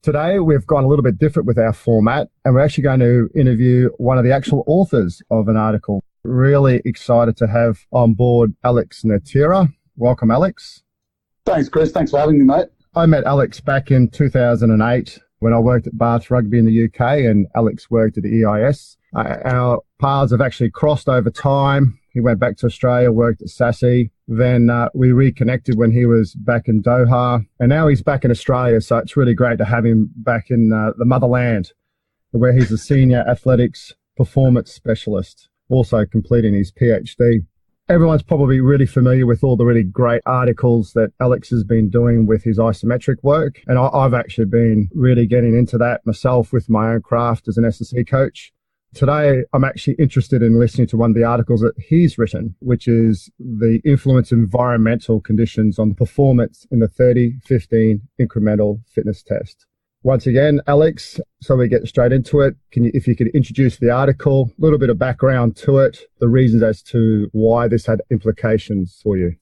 Today, we've gone a little bit different with our format, and we're actually going to interview one of the actual authors of an article. Really excited to have on board Alex Natera. Welcome, Alex. Thanks, Chris. Thanks for having me, mate. I met Alex back in 2008 when I worked at Bath Rugby in the UK, and Alex worked at the EIS. Our paths have actually crossed over time. He went back to Australia, worked at SASI. Then we reconnected when he was back in Doha, and now he's back in Australia. So it's really great to have him back in the motherland, where he's a senior athletics performance specialist, also completing his PhD. Everyone's probably really familiar with all the really great articles that Alex has been doing with his isometric work. And I've actually been really getting into that myself with my own craft as an SSE coach. Today, I'm actually interested in listening to one of the articles that he's written, which is the influence of environmental conditions on the performance in the 30-15 incremental fitness test. Once again, Alex, so we get straight into it, if you could introduce the article, a little bit of background to it, the reasons as to why this had implications for you.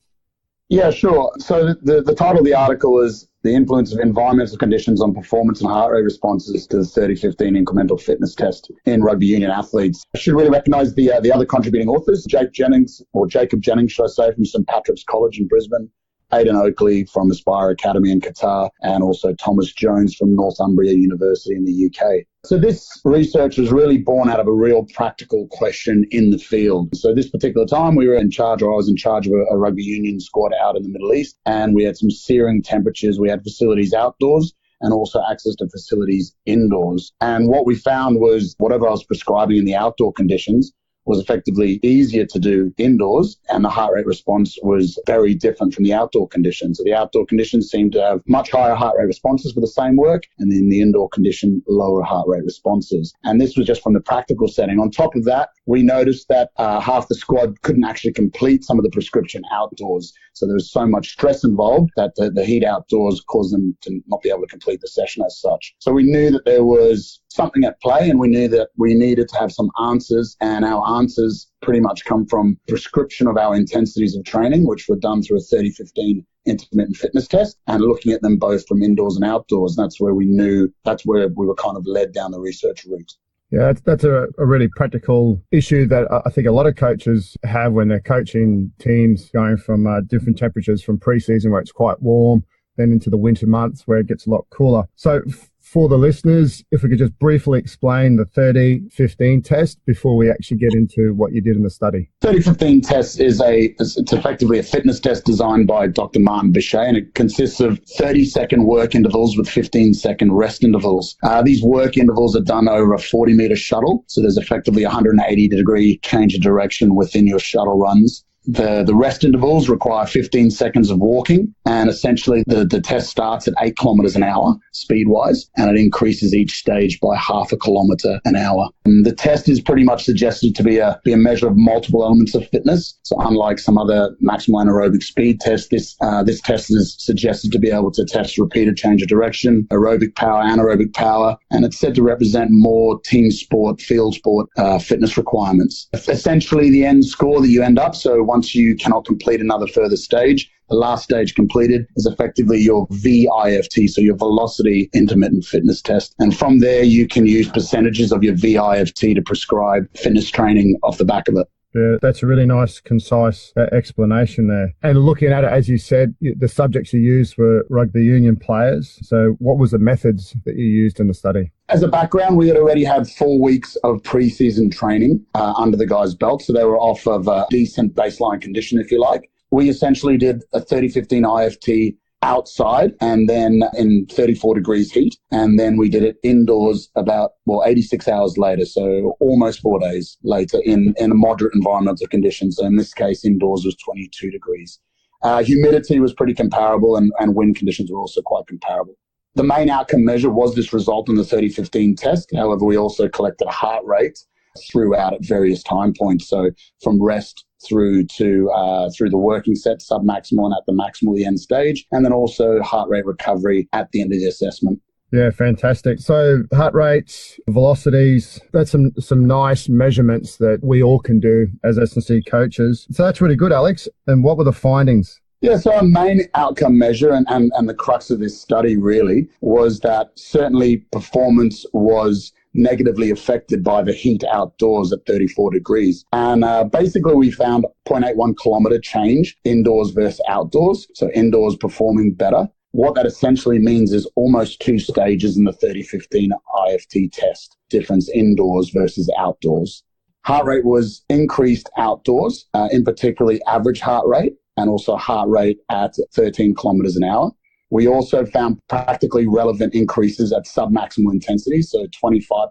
Yeah, sure. So the title of the article is The Influence of Environmental Conditions on Performance and Heart Rate Responses to the 30-15 Incremental Fitness Test in Rugby Union Athletes. I should really recognise the other contributing authors, Jacob Jennings, should I say, from St Patrick's College in Brisbane, Aidan Oakley from Aspire Academy in Qatar, and also Thomas Jones from Northumbria University in the UK. So this research was really born out of a real practical question in the field. So this particular time I was in charge of a rugby union squad out in the Middle East, and we had some searing temperatures. We had facilities outdoors and also access to facilities indoors. And what we found was whatever I was prescribing in the outdoor conditions was effectively easier to do indoors, and the heart rate response was very different from the outdoor conditions. So the outdoor conditions seemed to have much higher heart rate responses for the same work, and then the indoor condition, lower heart rate responses. And this was just from the practical setting. On top of that, we noticed that half the squad couldn't actually complete some of the prescription outdoors. So there was so much stress involved that the heat outdoors caused them to not be able to complete the session as such. So we knew that there was something at play, and we knew that we needed to have some answers, and our answers pretty much come from prescription of our intensities of training, which were done through a 30-15 intermittent fitness test, and looking at them both from indoors and outdoors. And that's where we were kind of led down the research route. Yeah, that's a really practical issue that I think a lot of coaches have when they're coaching teams going from different temperatures from pre-season where it's quite warm, then into the winter months where it gets a lot cooler. So for the listeners, if we could just briefly explain the 30-15 test before we actually get into what you did in the study. 30-15 test it's effectively a fitness test designed by Dr. Martin Bichet, and it consists of 30-second work intervals with 15-second rest intervals. These work intervals are done over a 40-meter shuttle, so there's effectively a 180-degree change of direction within your shuttle runs. The rest intervals require 15 seconds of walking, and essentially the test starts at 8 kilometers an hour speed-wise, and it increases each stage by half a kilometer an hour. And the test is pretty much suggested to be a measure of multiple elements of fitness. So unlike some other maximal anaerobic speed tests, this test is suggested to be able to test repeated change of direction, aerobic power, anaerobic power, and it's said to represent more team sport, field sport fitness requirements. Essentially, the end score that you end up, so once you cannot complete another further stage, the last stage completed is effectively your VIFT, so your velocity intermittent fitness test. And from there, you can use percentages of your VIFT to prescribe fitness training off the back of it. Yeah, that's a really nice, concise explanation there. And looking at it, as you said, the subjects you used were rugby union players. So what was the methods that you used in the study? As a background, we had already had 4 weeks of pre-season training under the guys' belt. So they were off of a decent baseline condition, if you like. We essentially did a 30-15 IFT outside and then in 34 degrees heat. And then we did it indoors about, 86 hours later. So almost 4 days later in a moderate environmental conditions. So in this case, indoors was 22 degrees. Humidity was pretty comparable and wind conditions were also quite comparable. The main outcome measure was this result in the 30-15 test. However, we also collected heart rate throughout at various time points. So from rest through the working set, submaximal and at the maximal, the end stage, and then also heart rate recovery at the end of the assessment. Yeah, fantastic. So heart rates, velocities, that's some nice measurements that we all can do as S&C coaches. So that's really good, Alex. And what were the findings? Yeah, so our main outcome measure and the crux of this study really was that certainly performance was negatively affected by the heat outdoors at 34 degrees. And basically we found 0.81 kilometer change indoors versus outdoors. So indoors performing better. What that essentially means is almost 2 stages in the 30-15 IFT test, difference indoors versus outdoors. Heart rate was increased outdoors, in particularly average heart rate and also heart rate at 13 kilometers an hour. We also found practically relevant increases at submaximal intensity, so 25%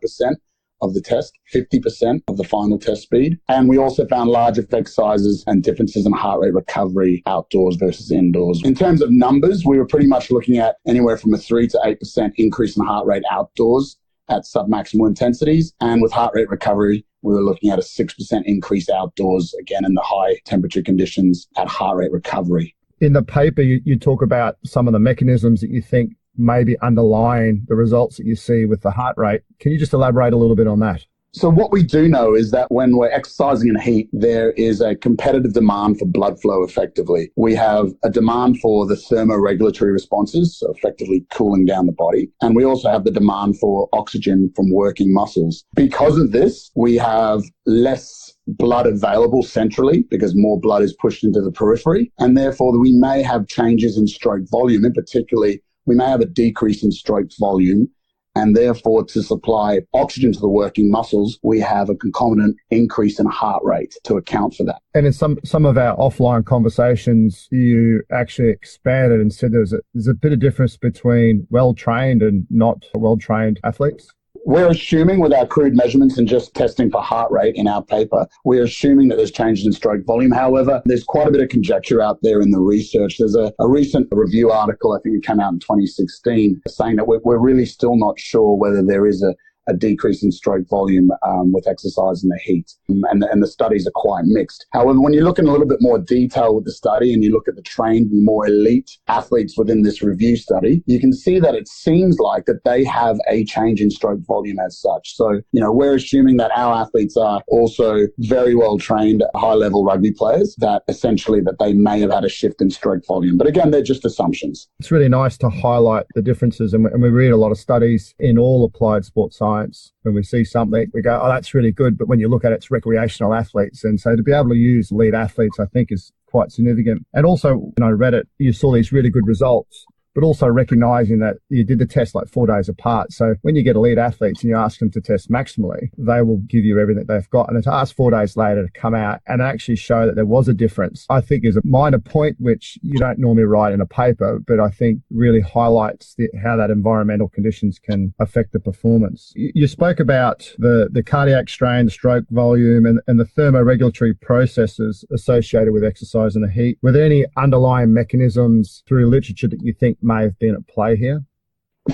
of the test, 50% of the final test speed. And we also found large effect sizes and differences in heart rate recovery outdoors versus indoors. In terms of numbers, we were pretty much looking at anywhere from a 3 to 8% increase in heart rate outdoors at submaximal intensities. And with heart rate recovery, we were looking at a 6% increase outdoors, again in the high temperature conditions at heart rate recovery. In the paper, you talk about some of the mechanisms that you think may be underlying the results that you see with the heart rate. Can you just elaborate a little bit on that? So what we do know is that when we're exercising in heat, there is a competitive demand for blood flow effectively. We have a demand for the thermoregulatory responses, so effectively cooling down the body. And we also have the demand for oxygen from working muscles. Because of this, we have less blood available centrally because more blood is pushed into the periphery. And therefore, we may have changes in stroke volume. In particular, we may have a decrease in stroke volume. And therefore, to supply oxygen to the working muscles, we have a concomitant increase in heart rate to account for that. And in some of our offline conversations, you actually expanded and said there's a bit of difference between well-trained and not well-trained athletes. We're assuming with our crude measurements and just testing for heart rate in our paper, we're assuming that there's changes in stroke volume. However, there's quite a bit of conjecture out there in the research. There's a recent review article, I think it came out in 2016, saying that we're really still not sure whether there is a decrease in stroke volume with exercise in the heat. And the studies are quite mixed. However, when you look in a little bit more detail with the study and you look at the trained, more elite athletes within this review study, you can see that it seems like that they have a change in stroke volume as such. So, we're assuming that our athletes are also very well trained, high level rugby players, that essentially that they may have had a shift in stroke volume. But again, they're just assumptions. It's really nice to highlight the differences. And we read a lot of studies in all applied sports science. When we see something, we go, oh, that's really good. But when you look at it, it's recreational athletes. And so to be able to use elite athletes, I think is quite significant. And also, I read it, you saw these really good results, but also recognizing that you did the test like 4 days apart. So when you get elite athletes and you ask them to test maximally, they will give you everything they've got. And to ask 4 days later to come out and actually show that there was a difference, I think is a minor point, which you don't normally write in a paper, but I think really highlights how that environmental conditions can affect the performance. You spoke about the cardiac strain, the stroke volume, and the thermoregulatory processes associated with exercise in the heat. Were there any underlying mechanisms through literature that you think may have been at play here?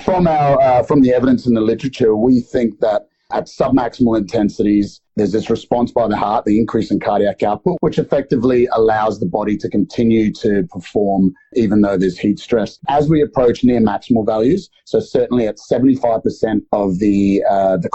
From the evidence in the literature, we think that at submaximal intensities, there's this response by the heart, the increase in cardiac output, which effectively allows the body to continue to perform even though there's heat stress. As we approach near maximal values, so certainly at 75% of the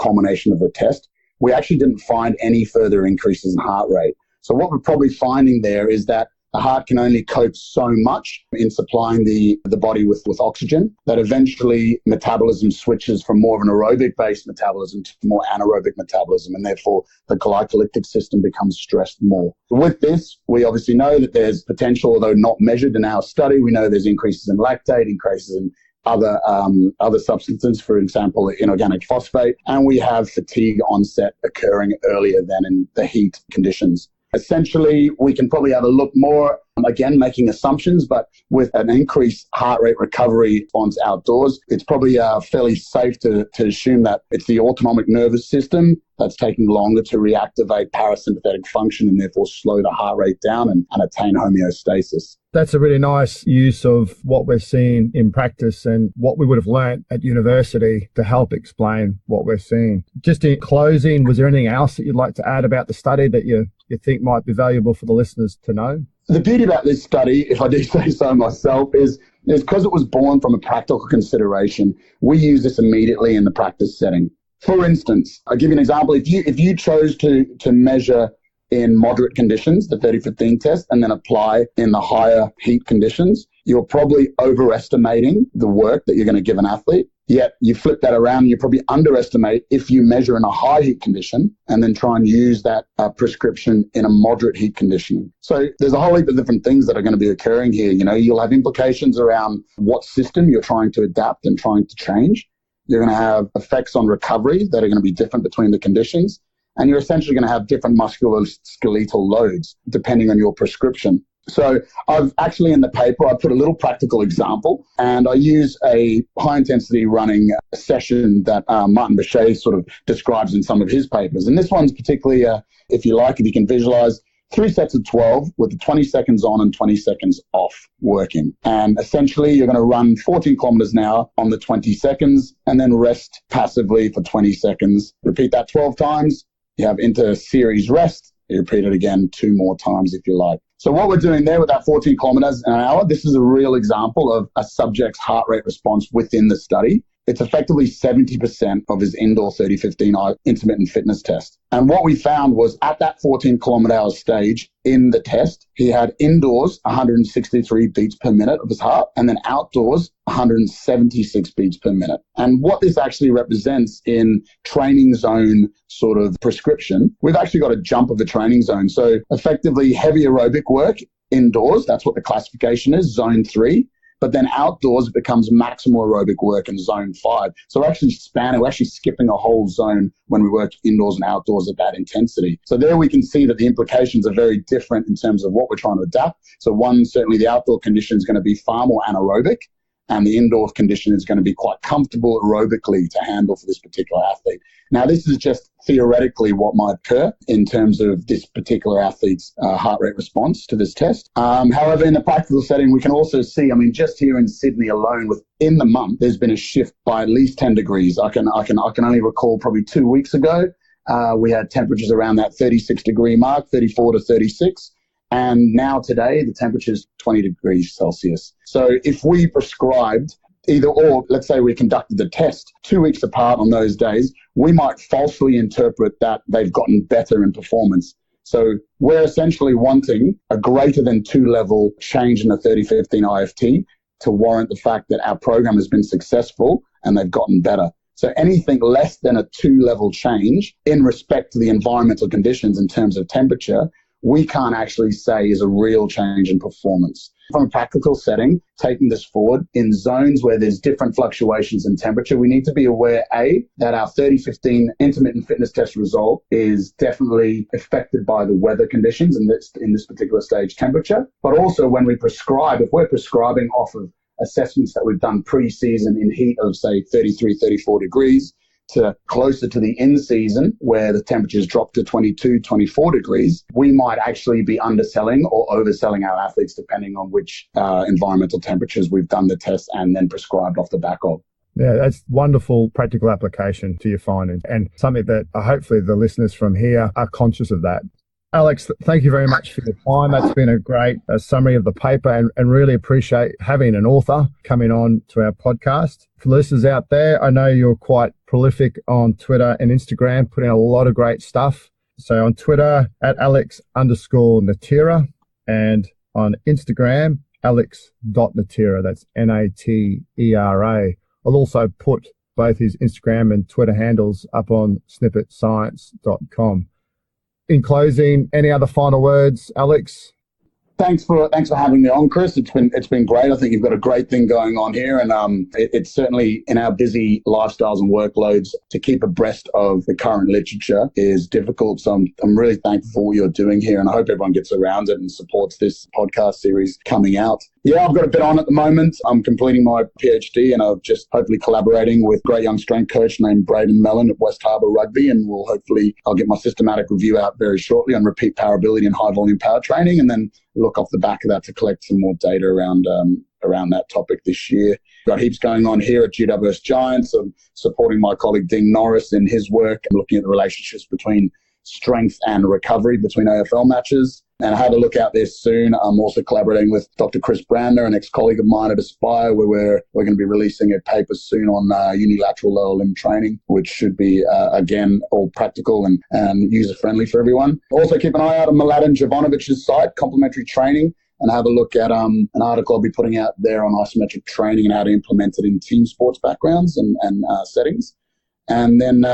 culmination of the test, we actually didn't find any further increases in heart rate. So what we're probably finding there is that the heart can only cope so much in supplying the body with oxygen that eventually metabolism switches from more of an aerobic-based metabolism to more anaerobic metabolism, and therefore the glycolytic system becomes stressed more. With this, we obviously know that there's potential, although not measured in our study. We know there's increases in lactate, increases in other substances, for example, inorganic phosphate, and we have fatigue onset occurring earlier than in the heat conditions. Essentially, we can probably have a look more, again, making assumptions, but with an increased heart rate recovery response outdoors, it's probably fairly safe to assume that it's the autonomic nervous system that's taking longer to reactivate parasympathetic function and therefore slow the heart rate down and attain homeostasis. That's a really nice use of what we're seeing in practice and what we would have learnt at university to help explain what we're seeing. Just in closing, was there anything else that you'd like to add about the study that you think might be valuable for the listeners to know? The beauty about this study, if I do say so myself, is because it was born from a practical consideration, we use this immediately in the practice setting. For instance, I'll give you an example. If you chose to measure in moderate conditions, the 30-15 test, and then apply in the higher heat conditions, you're probably overestimating the work that you're going to give an athlete. Yet you flip that around and you probably underestimate if you measure in a high heat condition and then try and use that prescription in a moderate heat condition. So there's a whole heap of different things that are going to be occurring here. You know, you'll have implications around what system you're trying to adapt and trying to change. You're going to have effects on recovery that are going to be different between the conditions. And you're essentially going to have different musculoskeletal loads depending on your prescription. So I've actually in the paper, I put a little practical example and I use a high intensity running session that Martin Bichet sort of describes in some of his papers. And this one's particularly, if you can visualize 3 sets of 12 with the 20 seconds on and 20 seconds off working. And essentially you're going to run 14 kilometers an hour on the 20 seconds and then rest passively for 20 seconds. Repeat that 12 times. You have inter-series rest. You repeat it again 2 more times if you like. So what we're doing there with that 14 kilometers an hour, this is a real example of a subject's heart rate response within the study. It's effectively 70% of his indoor 30-15 intermittent fitness test. And what we found was at that 14 kilometer hour stage in the test, he had indoors 163 beats per minute of his heart and then outdoors 176 beats per minute. And what this actually represents in training zone sort of prescription, we've actually got a jump of a training zone. So effectively heavy aerobic work indoors, that's what the classification is, zone 3. But then outdoors, it becomes maximal aerobic work in zone 5. So we're actually skipping a whole zone when we work indoors and outdoors at that intensity. So there we can see that the implications are very different in terms of what we're trying to adapt. So one, certainly the outdoor condition is going to be far more anaerobic, and the indoor condition is going to be quite comfortable aerobically to handle for this particular athlete. Now, this is just theoretically what might occur in terms of this particular athlete's heart rate response to this test. However, in the practical setting, we can also see, just here in Sydney alone, within the month, there's been a shift by at least 10 degrees. I can only recall probably 2 weeks ago, we had temperatures around that 36 degree mark, 34 to 36. And now today, the temperature is 20 degrees Celsius. So if we prescribed either or, let's say we conducted the test 2 weeks apart on those days, we might falsely interpret that they've gotten better in performance. So we're essentially wanting a greater than 2 level change in the 30-15 IFT to warrant the fact that our program has been successful and they've gotten better. So anything less than a 2 level change in respect to the environmental conditions in terms of temperature, we can't actually say is a real change in performance. From a practical setting, taking this forward, in zones where there's different fluctuations in temperature, we need to be aware, A, that our 30-15 intermittent fitness test result is definitely affected by the weather conditions in this particular stage temperature. But also when we prescribe, if we're prescribing off of assessments that we've done pre-season in heat of, say, 33, 34 degrees, to closer to the in-season where the temperatures drop to 22, 24 degrees, we might actually be underselling or overselling our athletes depending on which environmental temperatures we've done the test and then prescribed off the back of. Yeah, that's wonderful practical application to your findings and something that hopefully the listeners from here are conscious of that. Alex, thank you very much for your time. That's been a great summary of the paper and really appreciate having an author coming on to our podcast. For listeners out there, I know you're quite prolific on Twitter and Instagram, putting a lot of great stuff. So on Twitter, at Alex_Natera, and on Instagram, Alex.Natera. That's Natera. I'll also put both his Instagram and Twitter handles up on snippetscience.com. In closing, any other final words, Alex? Thanks for having me on, Chris. It's been great. I think you've got a great thing going on here, and it's certainly in our busy lifestyles and workloads to keep abreast of the current literature is difficult. So I'm really thankful for what you're doing here, and I hope everyone gets around it and supports this podcast series coming out. Yeah, I've got a bit on at the moment. I'm completing my PhD, and I'm just hopefully collaborating with a great young strength coach named Braden Mellon at West Harbour Rugby, and I'll get my systematic review out very shortly on repeat power ability and high volume power training, and then look off the back of that to collect some more data around that topic this year. Got heaps going on here at GWS Giants. I'm supporting my colleague Dean Norris in his work and looking at the relationships between strength and recovery between AFL matches. and have a look out there soon. I'm also collaborating with Dr. Chris Brander, an ex-colleague of mine at Aspire, where we're going to be releasing a paper soon on unilateral lower limb training, which should be, again, all practical and user-friendly for everyone. Also keep an eye out on Mladen Jovanovic's site, Complementary Training, and have a look at an article I'll be putting out there on isometric training and how to implement it in team sports backgrounds and settings. And then,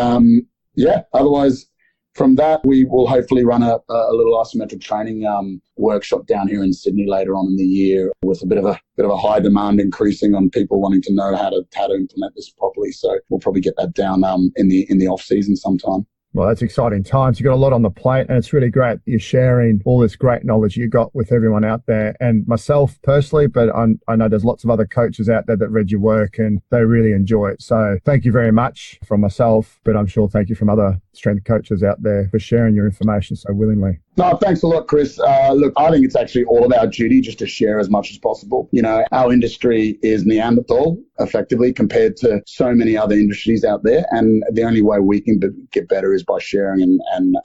otherwise, from that, we will hopefully run a little isometric training workshop down here in Sydney later on in the year, with a bit of a high demand increasing on people wanting to know how to implement this properly. So we'll probably get that down in the off season sometime. Well, that's exciting times. You've got a lot on the plate, and it's really great you're sharing all this great knowledge you got with everyone out there, and myself personally, but I know there's lots of other coaches out there that read your work and they really enjoy it. So thank you very much from myself, but I'm sure thank you from other strength coaches out there for sharing your information so willingly. No, thanks a lot, Chris. Look, I think it's actually all of our duty just to share as much as possible. You know, our industry is Neanderthal, effectively, compared to so many other industries out there. And the only way we can get better is by sharing. And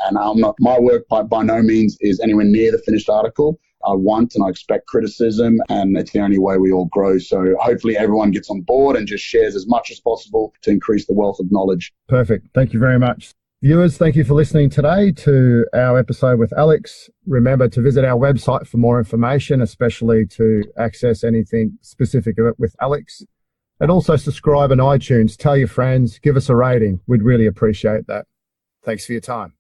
my work by no means is anywhere near the finished article. I want and I expect criticism, and it's the only way we all grow. So hopefully everyone gets on board and just shares as much as possible to increase the wealth of knowledge. Perfect. Thank you very much. Viewers, thank you for listening today to our episode with Alex. Remember to visit our website for more information, especially to access anything specific with Alex. And also subscribe on iTunes. Tell your friends, give us a rating. We'd really appreciate that. Thanks for your time.